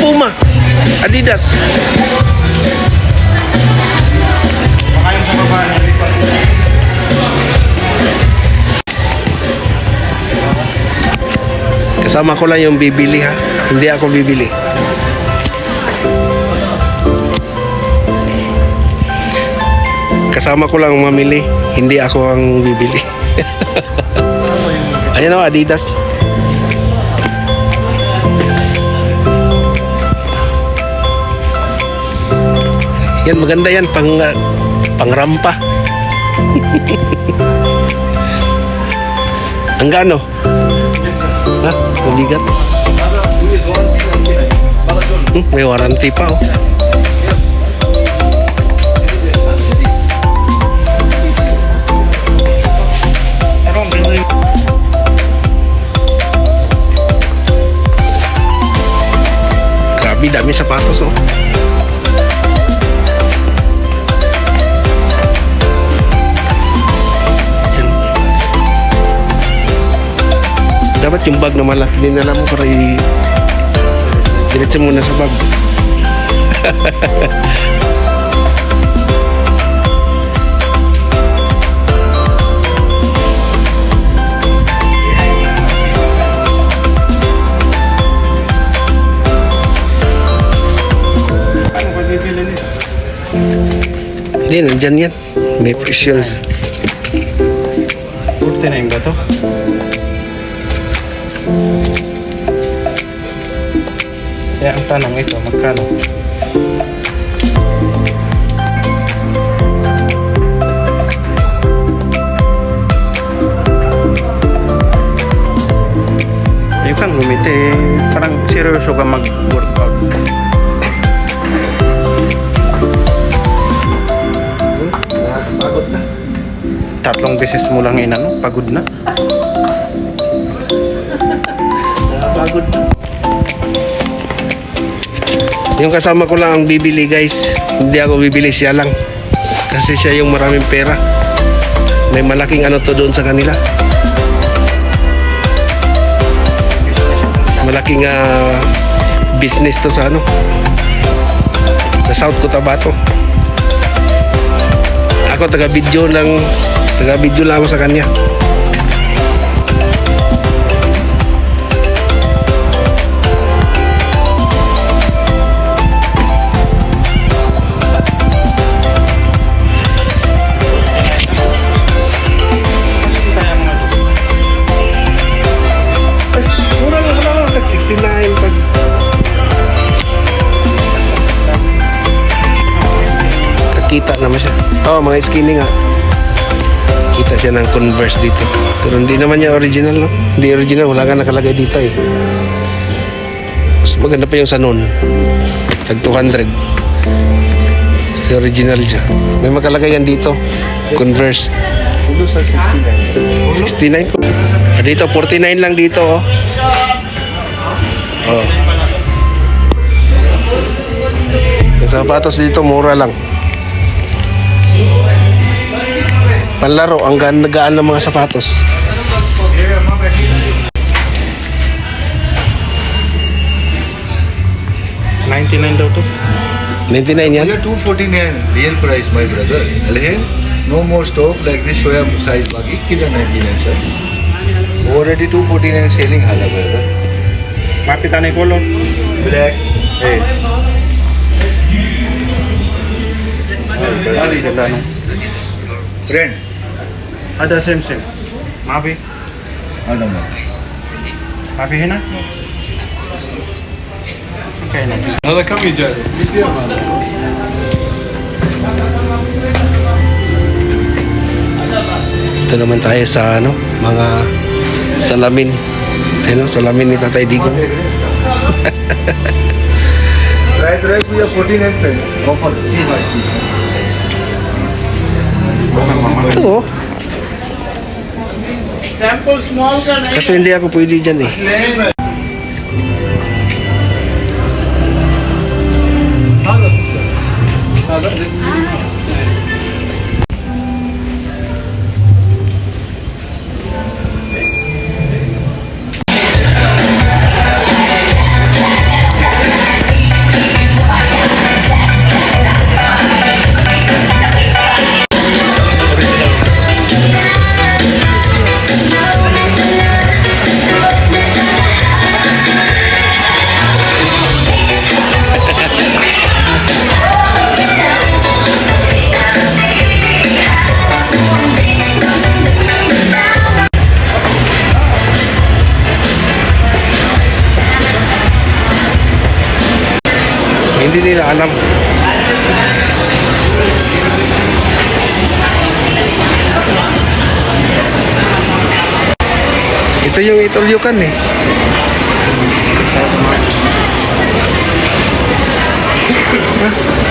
Puma, Adidas. Baka yung sa baba na lipat. Kasama ko lang yung bibili ha. Hindi ako bibili. Kasama ko lang mamili. Hindi ako ang bibili. Ayan o, Adidas. Yan, maganda yan. Pang rampa. Ang gaano? Ha? Mabigat. May warranty pa oh. Grabe, dami sapatos oh. Dapat yung bag na malaki din alam mo para diretso muna sa bag. Paano ba bibili nito? Hindi, nandyan yan. May presyo. 49 ba to? Kaya ang tanong ito, magkano? Yung kang lumite, parang seryoso ka mag-workout. Pagod na. 3 beses mo lang inano, pagod na. Pagod na. Yung kasama ko lang ang bibili guys. Hindi ako bibili, siya lang. Kasi siya yung maraming pera. May malaking ano to doon sa kanila. Malaking business to sa ano. Sa South Cotabato. Ako taga-video lang ako sa kanya. Kita naman siya. Oo, mga skinny nga. Kita siya ng Converse dito. Pero hindi naman niya original, no? Hindi original, wala nga nakalagay dito eh. Mas maganda pa yung sa noon. Tag 200. Si original siya. May makalagay yan dito. Converse. 69 ko. Dito, 49 lang dito, oh. Oh. Yung sapatos dito, mura lang. Panlaro, ang gaan ng mga sapatos. $99 daw to. 99 yan? Only 249 real price, my brother. Alhen, no more stock like this soya size bagi. Kila 99 sir. Already 249 selling hala brother. Mapita na yung color. Black. Eh. Adi. Friend. Ada same. Mapi. Ano mo? Mapihin na. Okay na. هذا كم يجي؟ Ito naman tayo sa ano, mga salamin. Ayun, salamin ni Tatay Digong. Right, we are 49 friend. Offer. Ito oh. Sample small का नहीं Kasi hindi ako pwede dyan eh. hindi nila alam. Ito yung itulyukan eh. Ha?